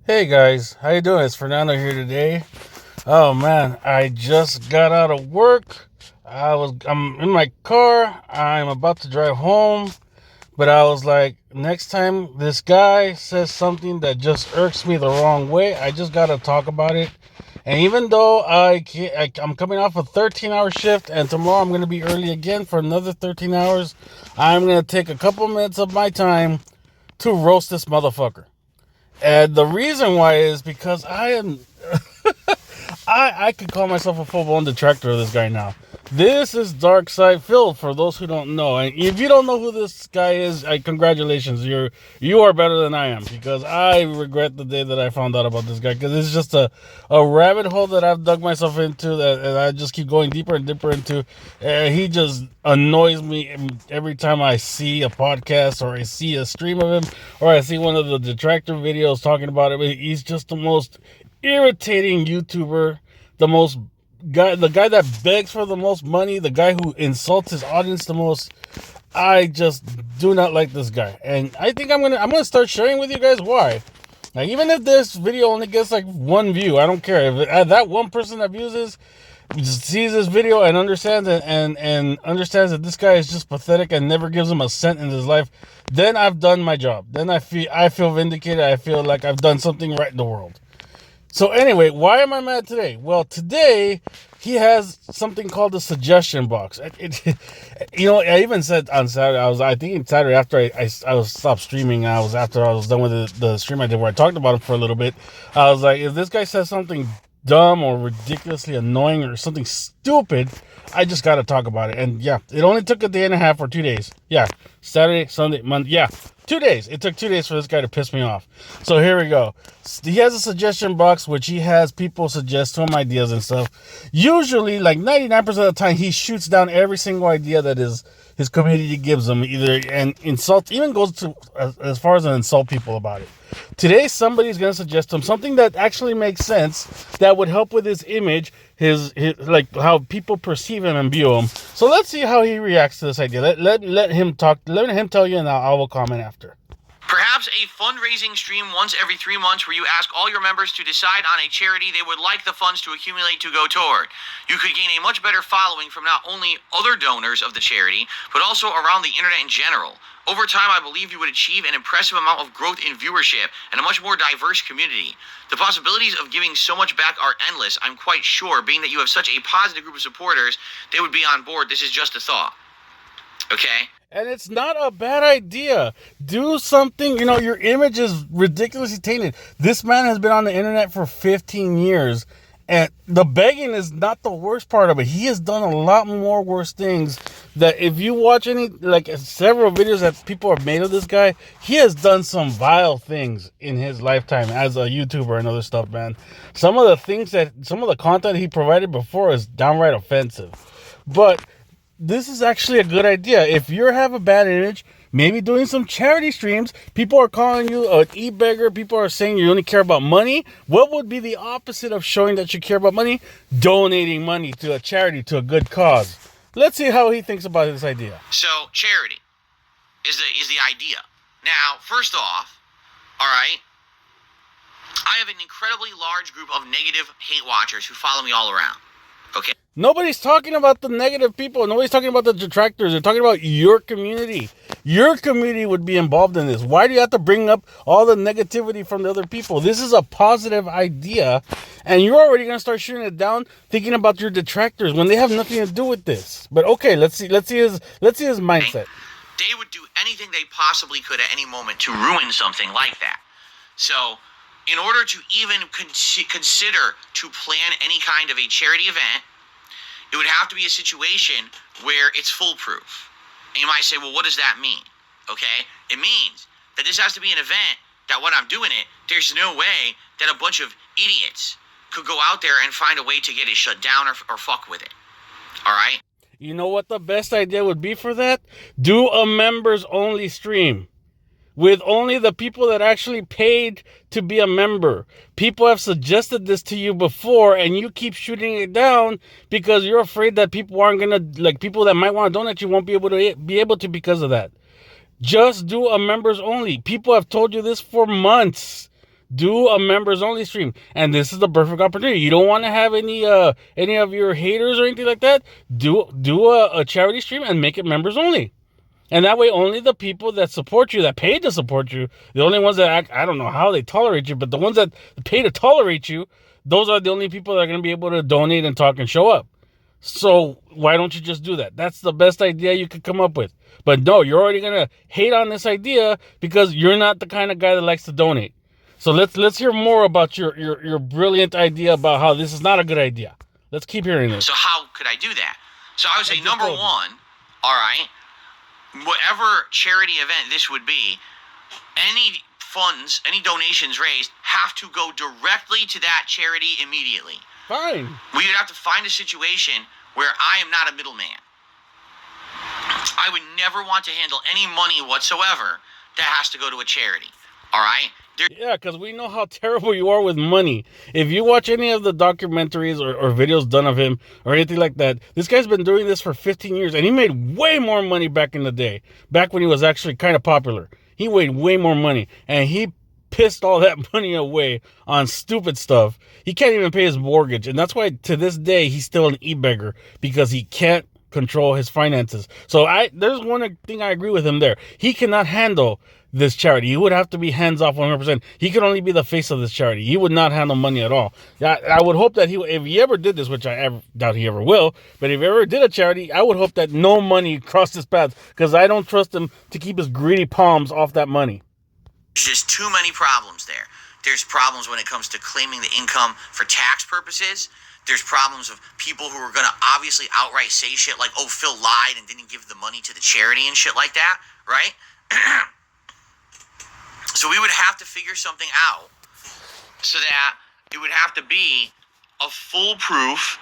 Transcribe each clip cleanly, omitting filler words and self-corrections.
Hey guys, how you doing? It's Fernando here today. Oh man, I just got out of work. I'm in my car. I'm about to drive home, but I was like, next time this guy says something that just irks me the wrong way, I just gotta talk about it. And even though I'm coming off a 13-hour shift, and tomorrow I'm gonna be early again for another 13 hours, I'm gonna take a couple minutes of my time to roast this motherfucker. And the reason why is because I could call myself a full-blown detractor of this guy now. This is Dark Side Phil, for those who don't know. And if you don't know who this guy is, congratulations. You are better than I am, because I regret the day that I found out about this guy, because it's just a rabbit hole that I've dug myself into that I just keep going deeper and deeper into. He just annoys me every time I see a podcast or I see a stream of him or I see one of the detractor videos talking about it. He's just the most irritating YouTuber, the guy that begs for the most money, the guy who insults his audience the most. I just do not like this guy, and I think I'm gonna start sharing with you guys why. Like, even if this video only gets like one view, I don't care. If that one person that sees this video and understands it and understands that this guy is just pathetic and never gives him a cent in his life, then I've done my job. Then I feel vindicated. I feel like I've done something right in the world. So anyway, why am I mad today? Well, today he has something called the suggestion box. I even said on Saturday, I think Saturday after I was stopped streaming, after I was done with the stream I did where I talked about him for a little bit. I was like, if this guy says something dumb or ridiculously annoying or something stupid, I just got to talk about it. And yeah, it only took a day and a half or 2 days. Yeah, Saturday, Sunday, Monday. Yeah, 2 days. It took 2 days for this guy to piss me off. So here we go. He has a suggestion box, which he has people suggest to him ideas and stuff. Usually, like 99% of the time, he shoots down every single idea that his community gives him, and even goes to as far as an insult people about it. Today, somebody's going to suggest to him something that actually makes sense, that would help with his image, his like how people perceive him and view him. So let's see how he reacts to this idea. Let him talk. Let him tell you, and I will comment after. Perhaps a fundraising stream once every 3 months where you ask all your members to decide on a charity they would like the funds to accumulate to go toward. You could gain a much better following from not only other donors of the charity, but also around the internet in general. Over time, I believe you would achieve an impressive amount of growth in viewership and a much more diverse community. The possibilities of giving so much back are endless, I'm quite sure, being that you have such a positive group of supporters, they would be on board. This is just a thought. Okay? And it's not a bad idea. Do something. Your image is ridiculously tainted. This man has been on the internet for 15 years. And the begging is not the worst part of it. He has done a lot more worse things that if you watch several videos that people have made of this guy, he has done some vile things in his lifetime as a YouTuber and other stuff, man. Some of the content he provided before is downright offensive. But this is actually a good idea. If you have a bad image, maybe doing some charity streams. People are calling you an e-beggar. People are saying you only care about money. What would be the opposite of showing that you care about money? Donating money to a charity, to a good cause. Let's see how he thinks about this idea. So, charity is the idea. Now, first off, all right, I have an incredibly large group of negative hate watchers who follow me all around. Okay? Nobody's talking about the negative people. Nobody's talking about the detractors. They're talking about your community. Your community would be involved in this. Why do you have to bring up all the negativity from the other people? This is a positive idea, and you're already going to start shooting it down, thinking about your detractors when they have nothing to do with this. But okay, let's see his mindset. They would do anything they possibly could at any moment to ruin something like that. So, in order to even consider to plan any kind of a charity event, it would have to be a situation where it's foolproof. And you might say, well, what does that mean? Okay? It means that this has to be an event that when I'm doing it, there's no way that a bunch of idiots could go out there and find a way to get it shut down or fuck with it. All right? You know what the best idea would be for that? Do a members only stream with only the people that actually paid to be a member. People have suggested this to you before, and you keep shooting it down because you're afraid that people aren't gonna, people that might want to donate you won't be able to because of that. Just do a members only. People have told you this for months. Do a members only stream, and this is the perfect opportunity. You don't want to have any of your haters or anything like that. Do a charity stream and make it members only. And that way, only the people that support you, that pay to support you, the only ones that I don't know how they tolerate you, but the ones that pay to tolerate you, those are the only people that are going to be able to donate and talk and show up. So why don't you just do that? That's the best idea you could come up with. But no, you're already going to hate on this idea because you're not the kind of guy that likes to donate. So let's hear more about your brilliant idea about how this is not a good idea. Let's keep hearing this. So how could I do that? So I would say, number one, all right, whatever charity event this would be, any funds, any donations raised have to go directly to that charity immediately. Fine. We would have to find a situation where I am not a middleman. I would never want to handle any money whatsoever that has to go to a charity. All right? Yeah, because we know how terrible you are with money. If you watch any of the documentaries or videos done of him or anything like that, this guy's been doing this for 15 years, and he made way more money back in the day, back when he was actually kind of popular. He made way more money, and he pissed all that money away on stupid stuff. He can't even pay his mortgage, and that's why to this day he's still an e-beggar, because he can't control his finances. So there's one thing I agree with him there. He cannot handle this charity. He would have to be hands off 100%. He could only be the face of this charity. He would not handle money at all. I would hope that if he ever did this, which I doubt he ever will, but if he ever did a charity, I would hope that no money crossed his path, because I don't trust him to keep his greedy palms off that money. There's just too many problems there. There's problems when it comes to claiming the income for tax purposes. There's problems of people who are going to obviously outright say shit like, oh, Phil lied and didn't give the money to the charity and shit like that, right? So we would have to figure something out so that it would have to be a foolproof,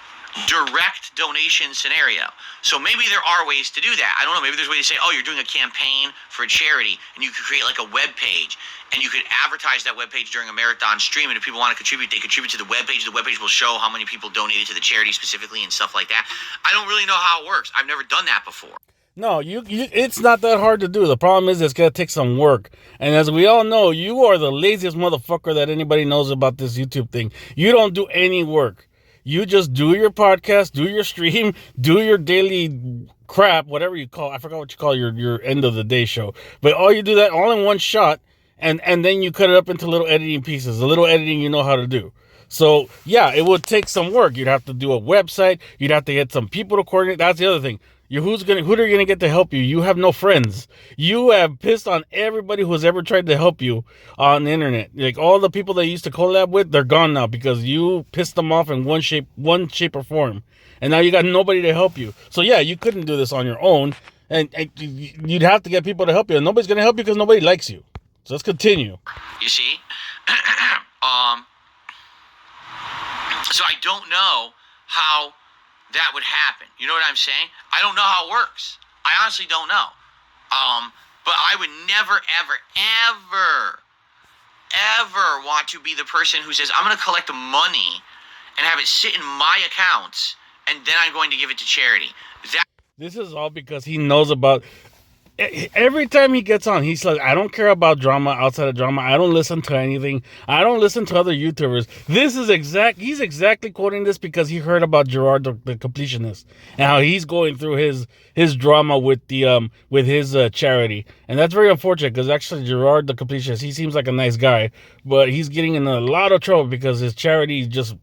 direct donation scenario. So maybe there are ways to do that. I don't know. Maybe there's a way to say, oh, you're doing a campaign for a charity, and you could create like a web page, and you could advertise that web page during a marathon stream. And if people want to contribute, they contribute to the web page. The web page will show how many people donated to the charity specifically and stuff like that. I don't really know how it works. I've never done that before. No, it's not that hard to do. The problem is it's going to take some work. And as we all know, you are the laziest motherfucker that anybody knows about this YouTube thing. You don't do any work. You just do your podcast, do your stream, do your daily crap, whatever you call. I forgot what you call your end of the day show. But all you do that all in one shot, and then you cut it up into little editing pieces. The little editing you know how to do. So, yeah, it would take some work. You'd have to do a website. You'd have to get some people to coordinate. That's the other thing. Who are you going to get to help you? You have no friends. You have pissed on everybody who has ever tried to help you on the internet. Like all the people that you used to collab with, they're gone now because you pissed them off in one shape or form. And now you got nobody to help you. So yeah, you couldn't do this on your own. And you'd have to get people to help you. And nobody's going to help you because nobody likes you. So let's continue. You see? So I don't know how that would happen. You know what I'm saying? I don't know how it works. I honestly don't know. But I would never, ever want to be the person who says, I'm going to collect money and have it sit in my accounts, and then I'm going to give it to charity. This is all because he knows about... Every time he gets on, he's like, I don't care about drama outside of drama. I don't listen to anything. I don't listen to other YouTubers. He's exactly quoting this because he heard about Gerard the completionist and how he's going through his drama with his charity. And that's very unfortunate because actually Gerard the completionist, he seems like a nice guy, but he's getting in a lot of trouble because his charity just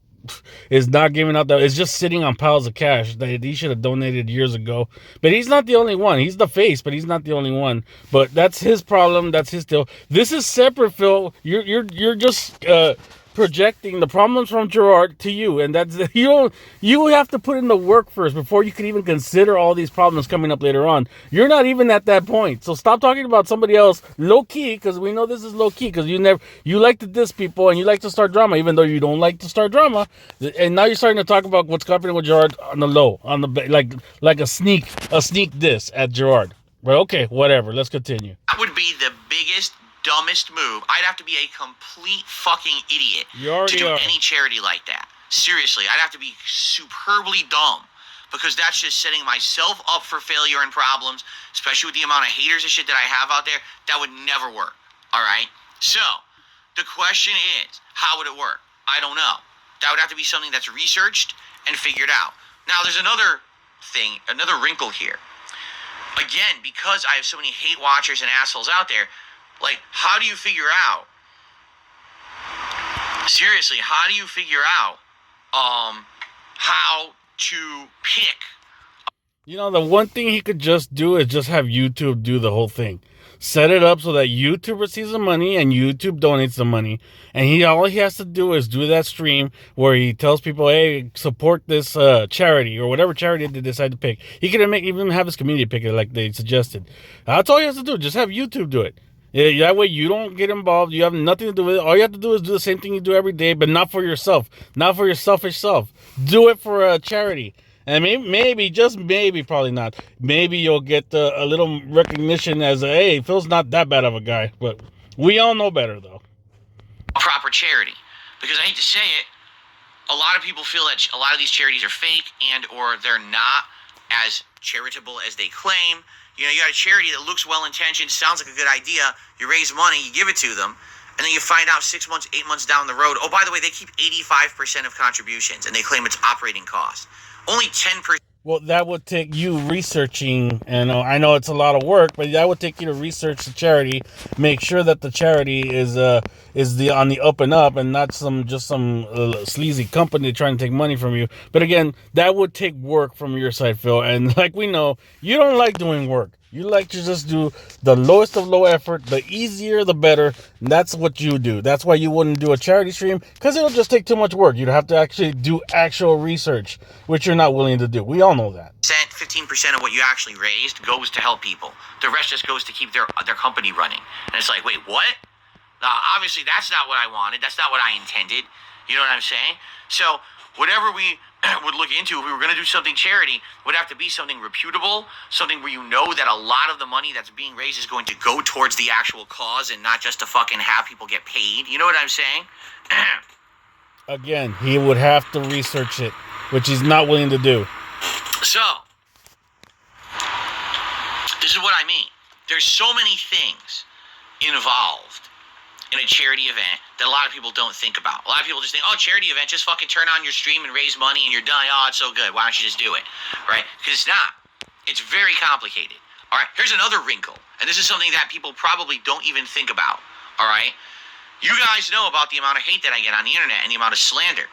is not giving out it's just sitting on piles of cash that he should have donated years ago. But he's not the only one. He's the face, but he's not the only one. But that's his problem. That's his deal. This is separate, Phil. You're just projecting the problems from Gerard to you, and that's you have to put in the work first before you can even consider all these problems coming up later on. You're not even at that point, so stop talking about somebody else low key, because we know this is low key, because you like to diss people and you like to start drama, even though you don't like to start drama. And now you're starting to talk about what's happening with Gerard on the low, on the like a sneak diss at Gerard. But okay, whatever. Let's continue. That would be the biggest, dumbest move. I'd have to be a complete fucking idiot to do any charity like that. Seriously, I'd have to be superbly dumb, because that's just setting myself up for failure and problems, especially with the amount of haters and shit that I have out there. That would never work. All right? So, The question is, how would it work? I don't know. That would have to be something that's researched and figured out. Now, there's another thing, another wrinkle here. Again, because I have so many hate watchers and assholes out there, like, how do you figure out? Seriously, how do you figure out how to pick? You know, the one thing he could just do is just have YouTube do the whole thing. Set it up so that YouTube receives the money and YouTube donates the money. And all he has to do is do that stream where he tells people, hey, support this charity or whatever charity they decide to pick. He could even have his community pick it like they suggested. That's all he has to do. Just have YouTube do it. Yeah, that way you don't get involved. You have nothing to do with it. All you have to do is do the same thing you do every day, but not for yourself. Not for your selfish self. Do it for a charity. And maybe, just maybe, probably not. Maybe you'll get a little recognition as, hey, Phil's not that bad of a guy. But we all know better, though. Proper charity. Because I hate to say it, a lot of people feel that a lot of these charities are fake and or they're not as charitable as they claim. You know, you got a charity that looks well-intentioned, sounds like a good idea. You raise money, you give it to them. And then you find out 6 months, 8 months down the road, oh, by the way, they keep 85% of contributions and they claim it's operating costs. Only 10%. Well, that would take you researching, and I know it's a lot of work, but that would take you to research the charity, make sure that the charity is on the up and up, and not some sleazy company trying to take money from you. But again, that would take work from your side, Phil. And like we know, you don't like doing work. You like to just do the lowest of low effort, the easier, the better. And that's what you do. That's why you wouldn't do a charity stream, because it'll just take too much work. You'd have to actually do actual research, which you're not willing to do. We all know that. 15% of what you actually raised goes to help people. The rest just goes to keep their company running. And it's like, wait, what? Obviously, that's not what I wanted. That's not what I intended. You know what I'm saying? So whatever we would look into, if we were going to do something charity, would have to be something reputable, something where you know that a lot of the money that's being raised is going to go towards the actual cause and not just to fucking have people get paid. You know what I'm saying? Again, he would have to research it, which he's not willing to do. So, this is what I mean. There's so many things involved in a charity event that a lot of people don't think about. A lot of people just think, oh, charity event, just fucking turn on your stream and raise money and you're done. Oh, it's so good. Why don't you just do it? Right? Because it's not. It's very complicated. All right? Here's another wrinkle. And this is something that people probably don't even think about. All right? You guys know about the amount of hate that I get on the internet and the amount of slander.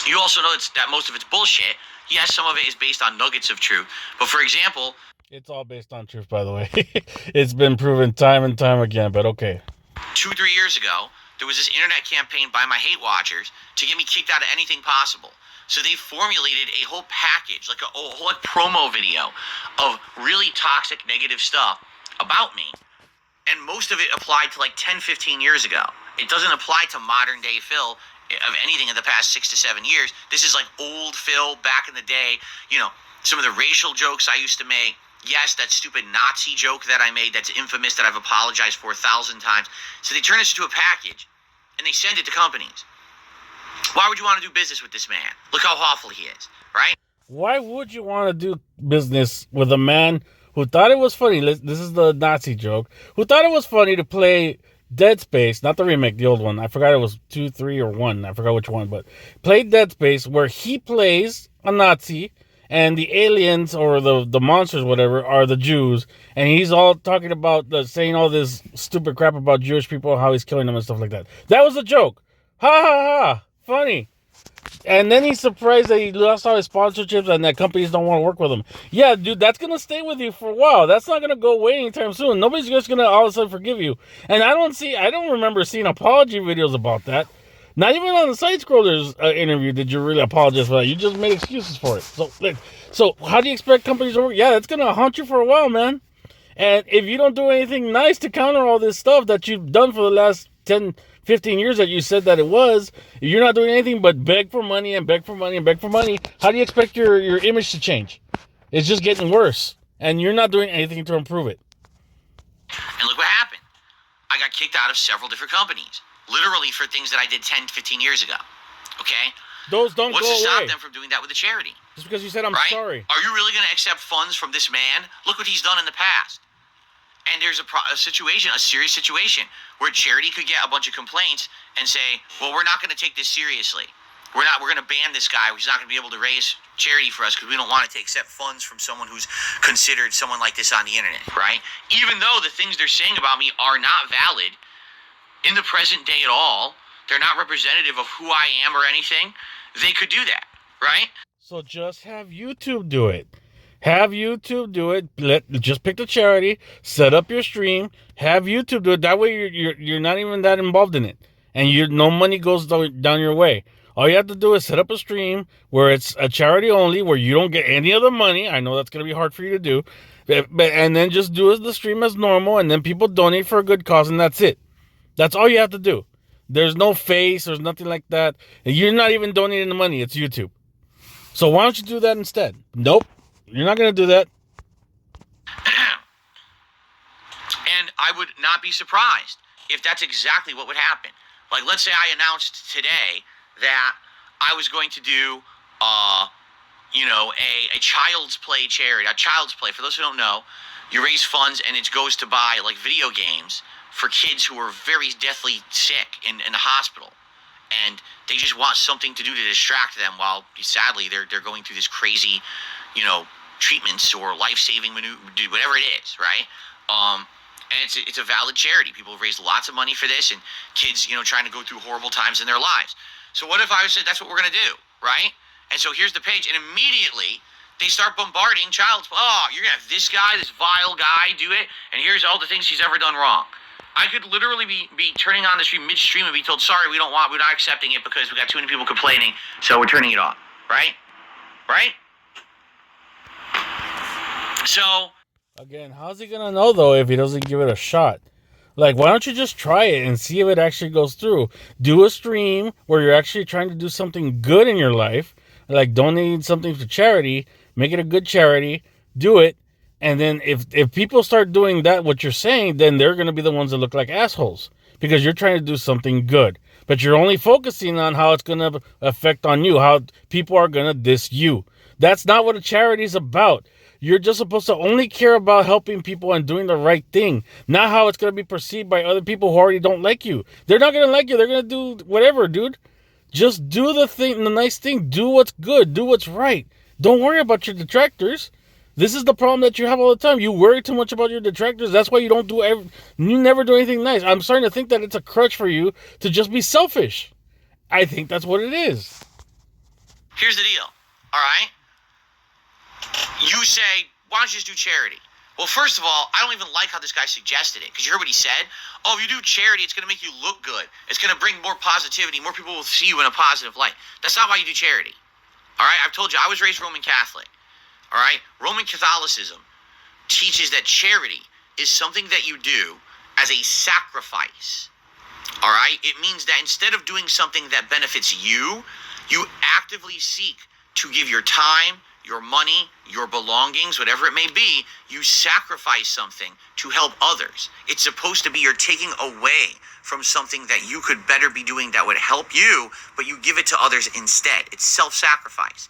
You also know that most of it's bullshit. Yes, some of it is based on nuggets of truth. But for example... It's all based on truth, by the way. It's been proven time and time again, but okay. 2-3 years ago, there was this internet campaign by my hate watchers to get me kicked out of anything possible. So they formulated a whole package, like a whole promo video of really toxic, negative stuff about me. And most of it applied to like 10, 15 years ago. It doesn't apply to modern day Phil of anything in the past 6 to 7 years. This is like old Phil back in the day. You know, some of the racial jokes I used to make. Yes, that stupid Nazi joke that I made that's infamous that I've apologized for 1,000 times. So they turn this into a package, and they send it to companies. Why would you want to do business with this man? Look how awful he is, right? Why would you want to do business with a man who thought it was funny? This is the Nazi joke. Who thought it was funny to play Dead Space, not the remake, the old one. I forgot it was 2, 3, or 1. I forgot which one, but played Dead Space where he plays a Nazi, and the aliens or the monsters, whatever, are the Jews. And he's all talking about saying all this stupid crap about Jewish people, how he's killing them and stuff like that. That was a joke. Ha ha ha. Funny. And then he's surprised that he lost all his sponsorships and that companies don't want to work with him. Yeah, dude, that's going to stay with you for a while. That's not going to go away anytime soon. Nobody's just going to all of a sudden forgive you. And I don't remember seeing apology videos about that. Not even on the Side Scrollers interview did you really apologize for that. You just made excuses for it. So how do you expect companies to work? Yeah, that's going to haunt you for a while, man. And if you don't do anything nice to counter all this stuff that you've done for the last 10, 15 years that you said that it was, if you're not doing anything but beg for money and beg for money and beg for money, how do you expect your image to change? It's just getting worse. And you're not doing anything to improve it. And look what happened. I got kicked out of several different companies. Literally for things that I did 10, 15 years ago. Okay? Those don't What's go to stop away. them from doing that with a charity? Just because you said I'm right? sorry. Are you really going to accept funds from this man? Look what he's done in the past. and there's a situation, a serious situation, where charity could get a bunch of complaints and say, well, we're not going to take this seriously. We're going to ban this guy. He's not going to be able to raise charity for us because we don't want to accept funds from someone who's considered someone like this on the internet, right? Even though the things they're saying about me are not valid in the present day at all, they're not representative of who I am or anything, they could do that, right? So just have YouTube do it. Have YouTube do it. Just pick the charity, set up your stream, have YouTube do it. That way you're not even that involved in it, and no money goes down your way. All you have to do is set up a stream where it's a charity only, where you don't get any other money. I know that's going to be hard for you to do, and then just do the stream as normal, and then people donate for a good cause, and that's it. That's all you have to do. There's no face, there's nothing like that. You're not even donating the money, it's YouTube. So why don't you do that instead? Nope, you're not going to do that. And I would not be surprised if that's exactly what would happen. Like, let's say I announced today that I was going to do, a child's play charity. A child's play, for those who don't know, you raise funds and it goes to buy, like, video games for kids who are very deathly sick in the hospital. And they just want something to do to distract them while, sadly, they're going through this crazy, treatments or life-saving whatever it is, right? And it's a valid charity. People have raised lots of money for this, and kids, trying to go through horrible times in their lives. So what if I said that's what we're going to do, right? And so here's the page, and immediately they start bombarding child's. Oh, you're going to have this guy, this vile guy, do it, and here's all the things he's ever done wrong. I could literally be turning on the stream midstream and be told, sorry, we're not accepting it because we got too many people complaining, so we're turning it off, right? Right? So, again, how's he gonna know though if he doesn't give it a shot? Like, why don't you just try it and see if it actually goes through? Do a stream where you're actually trying to do something good in your life, like donating something to charity, make it a good charity, do it, and then if people start doing that, what you're saying, then they're gonna be the ones that look like assholes because you're trying to do something good, but you're only focusing on how it's gonna affect on you, how people are gonna diss you. That's not what a charity is about. You're just supposed to only care about helping people and doing the right thing, not how it's going to be perceived by other people who already don't like you. They're not going to like you. They're going to do whatever, dude. Just do the nice thing. Do what's good. Do what's right. Don't worry about your detractors. This is the problem that you have all the time. You worry too much about your detractors. That's why you you never do anything nice. I'm starting to think that it's a crutch for you to just be selfish. I think that's what it is. Here's the deal, all right? You say, why don't you just do charity? Well, first of all, I don't even like how this guy suggested it, because you heard what he said. Oh, if you do charity, it's going to make you look good. It's going to bring more positivity. More people will see you in a positive light. That's not why you do charity. All right? I've told you, I was raised Roman Catholic. All right? Roman Catholicism teaches that charity is something that you do as a sacrifice. All right? It means that instead of doing something that benefits you, you actively seek to give your time, your money, your belongings, whatever it may be, you sacrifice something to help others. It's supposed to be you're taking away from something that you could better be doing that would help you, but you give it to others instead. It's self-sacrifice.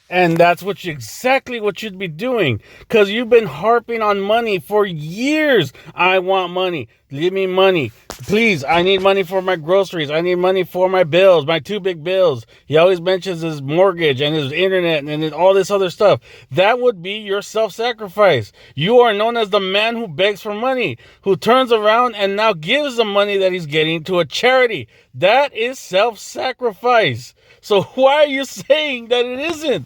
And that's exactly what you'd be doing, because you've been harping on money for years. I want money. Give me money. Please, I need money for my groceries. I need money for my bills, my 2 big bills. He always mentions his mortgage and his internet and all this other stuff. That would be your self-sacrifice. You are known as the man who begs for money, who turns around and now gives the money that he's getting to a charity. That is self-sacrifice. So why are you saying that it isn't?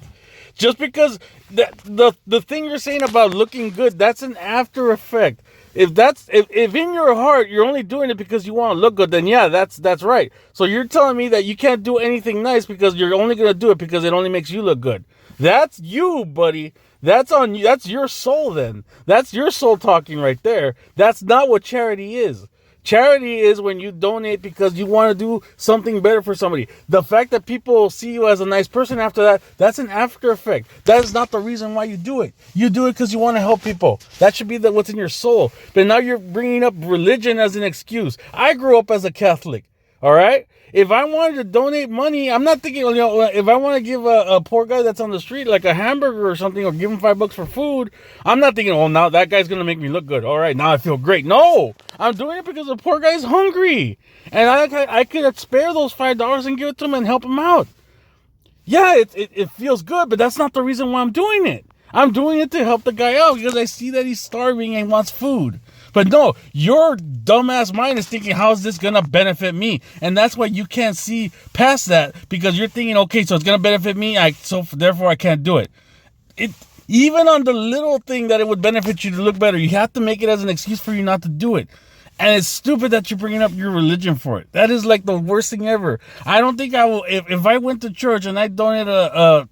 Just because the thing you're saying about looking good, that's an after effect. If in your heart you're only doing it because you want to look good, then yeah, that's right. So you're telling me that you can't do anything nice because you're only going to do it because it only makes you look good. That's you, buddy. That's on you. That's your soul then. That's your soul talking right there. That's not what charity is. Charity is when you donate because you want to do something better for somebody. The fact that people see you as a nice person after that, that's an after effect. That is not the reason why you do it. You do it because you want to help people. That should be what's in your soul. But now you're bringing up religion as an excuse. I grew up as a Catholic. All right. If I wanted to donate money, I'm not thinking, if I want to give a poor guy that's on the street like a hamburger or something, or give him $5 for food, I'm not thinking, oh, now that guy's going to make me look good. All right, now I feel great. No, I'm doing it because the poor guy's hungry. And I could spare those $5 and give it to him and help him out. Yeah, it feels good, but that's not the reason why I'm doing it. I'm doing it to help the guy out because I see that he's starving and wants food. But no, your dumbass mind is thinking, how is this going to benefit me? And that's why you can't see past that, because you're thinking, okay, so it's going to benefit me, so therefore I can't do it. Even on the little thing that it would benefit you to look better, you have to make it as an excuse for you not to do it. And it's stupid that you're bringing up your religion for it. That is like the worst thing ever. I don't think I will, if I went to church and I donated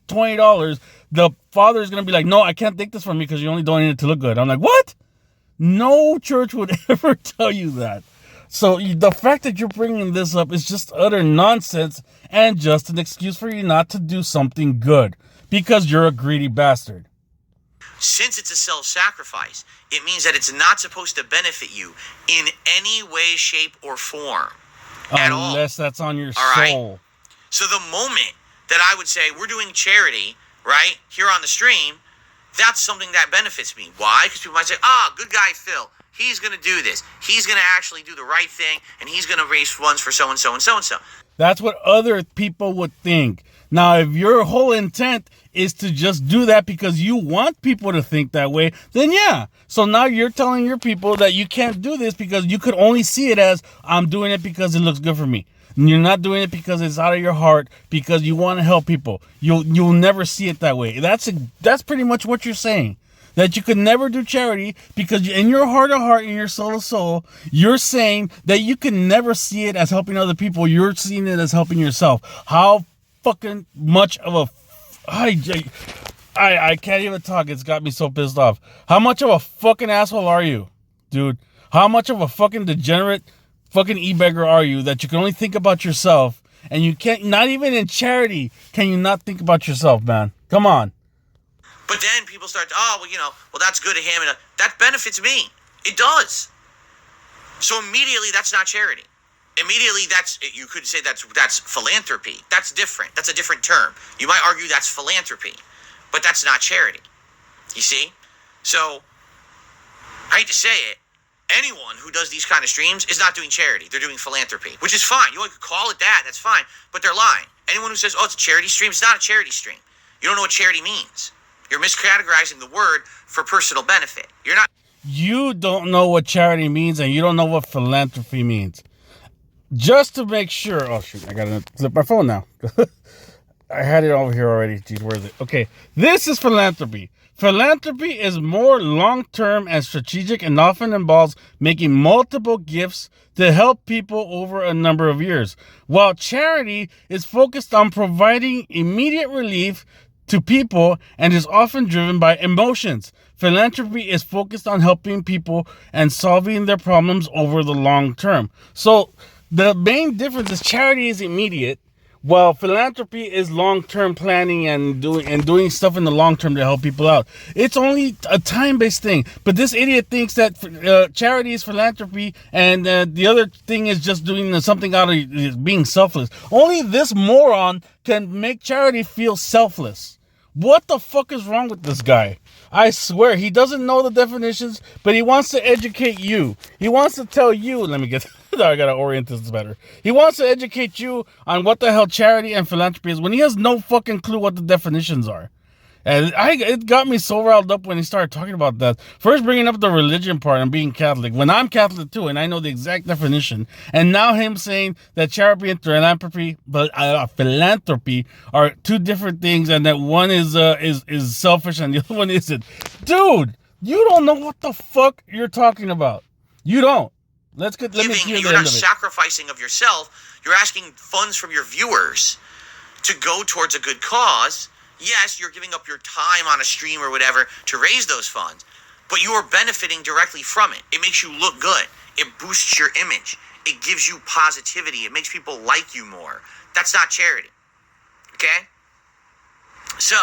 $20, the father is going to be like, no, I can't take this from you because you only donated it to look good. I'm like, what? No church would ever tell you that. So the fact that you're bringing this up is just utter nonsense and just an excuse for you not to do something good because you're a greedy bastard. Since it's a self-sacrifice, it means that it's not supposed to benefit you in any way, shape, or form at all. Unless that's on your all soul. Right? So the moment that I would say we're doing charity, right, here on the stream, that's something that benefits me. Why? Because people might say, good guy Phil. He's going to do this. He's going to actually do the right thing, and he's going to raise funds for so-and-so and so-and-so. That's what other people would think. Now, if your whole intent is to just do that because you want people to think that way, then yeah. So now you're telling your people that you can't do this because you could only see it as, I'm doing it because it looks good for me. And you're not doing it because it's out of your heart, because you want to help people. You'll never see it that way. That's pretty much what you're saying. That you could never do charity because in your heart of heart, in your soul of soul, you're saying that you can never see it as helping other people. You're seeing it as helping yourself. How fucking much of a... I can't even talk. It's got me so pissed off. How much of a fucking asshole are you, dude? How much of a fucking degenerate fucking e-beggar are you that you can only think about yourself, and you can't, not even in charity, can you not think about yourself, man? Come on. But then people start, that's good of him. And that benefits me. It does. So immediately, that's not charity. Immediately, you could say that's philanthropy. That's different. That's a different term. You might argue that's philanthropy, but that's not charity. You see? So, I hate to say it, anyone who does these kind of streams is not doing charity. They're doing philanthropy, which is fine. You could call it that. That's fine. But they're lying. Anyone who says, it's a charity stream, it's not a charity stream. You don't know what charity means. You're miscategorizing the word for personal benefit. You don't know what charity means, and you don't know what philanthropy means. Just to make sure. Oh, shoot. I got to flip my phone now. I had it over here already. Jeez, where is it? Okay. This is philanthropy. Philanthropy is more long-term and strategic and often involves making multiple gifts to help people over a number of years, while charity is focused on providing immediate relief to people and is often driven by emotions. Philanthropy is focused on helping people and solving their problems over the long term. So the main difference is charity is immediate, while philanthropy is long-term planning and doing stuff in the long term to help people out. It's only a time-based thing. But this idiot thinks that charity is philanthropy, and the other thing is just doing something out of being selfless. Only this moron can make charity feel selfless. What the fuck is wrong with this guy? I swear, he doesn't know the definitions, but he wants to educate you. He wants to tell you, let me get... I gotta orient this better. He wants to educate you on what the hell charity and philanthropy is when he has no fucking clue what the definitions are. And it got me so riled up when he started talking about that. First bringing up the religion part and being Catholic, when I'm Catholic too, and I know the exact definition. And now him saying that charity and philanthropy, are two different things, and that one is selfish and the other one isn't. Dude, you don't know what the fuck you're talking about. You don't. Let me hear the You're not sacrificing of yourself. You're asking funds from your viewers to go towards a good cause. Yes, you're giving up your time on a stream or whatever to raise those funds, but you are benefiting directly from it. It makes you look good. It boosts your image. It gives you positivity. It makes people like you more. That's not charity. Okay? So,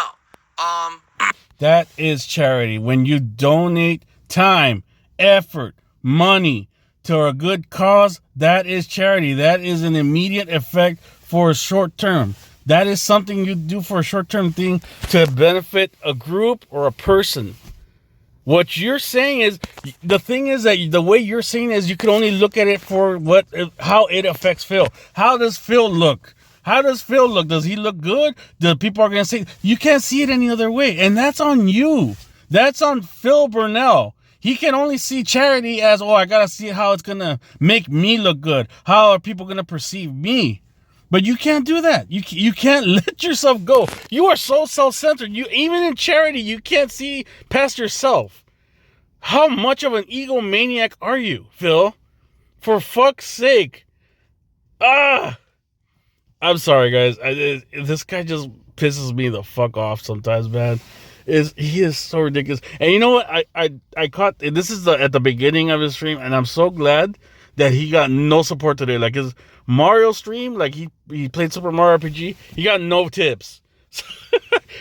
that is charity. When you donate time, effort, money to a good cause, that is charity. That is an immediate effect for a short term. That is something you do for a short-term thing to benefit a group or a person. What you're saying is, the thing is that the way you're saying is you can only look at it for how it affects Phil. How does Phil look? How does Phil look? Does he look good? The people are going to say, you can't see it any other way. And that's on you. That's on Phil Burnell. He can only see charity as, I got to see how it's going to make me look good. How are people going to perceive me? But you can't do that. You can't let yourself go. You are so self-centered. Even in charity, you can't see past yourself. How much of an egomaniac are you, Phil? For fuck's sake. I'm sorry, guys. This guy just pisses me the fuck off sometimes, man. He is so ridiculous. And you know what? I caught this is at the beginning of his stream, and I'm so glad that he got no support today. Like his Mario stream, like he played Super Mario RPG, he got no tips.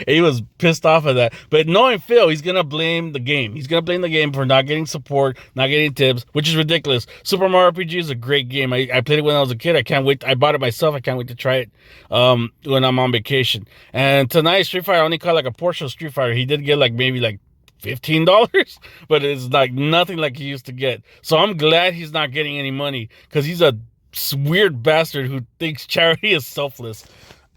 He was pissed off at that. But knowing Phil, he's gonna blame the game. He's gonna blame the game for not getting support, not getting tips, which is ridiculous. Super Mario RPG is a great game. I played it when I was a kid. I can't wait. I bought it myself. I can't wait to try it when I'm on vacation. And tonight, Street Fighter, I only caught like a portion of Street Fighter. He did get maybe $15, but it's like nothing like he used to get. So I'm glad he's not getting any money, because he's a weird bastard who thinks charity is selfless.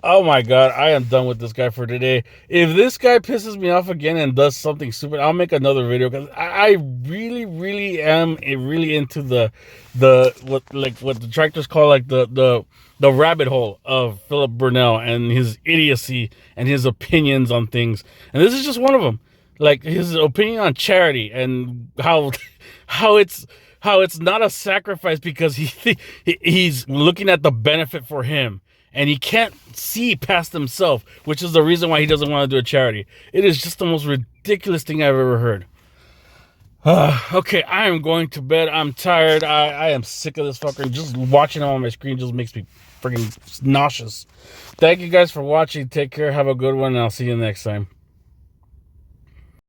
Oh my god, I am done with this guy for today. If this guy pisses me off again and does something stupid, I'll make another video, because I really am really into what the detractors call the rabbit hole of Philip Burnell and his idiocy and his opinions on things. And this is just one of them. Like his opinion on charity and how it's not a sacrifice, because he's looking at the benefit for him, and he can't see past himself, which is the reason why he doesn't want to do a charity. It is just the most ridiculous thing I've ever heard. Okay, I am going to bed. I'm tired. I am sick of this fucker. Just watching him on my screen just makes me freaking nauseous. Thank you guys for watching. Take care. Have a good one, and I'll see you next time.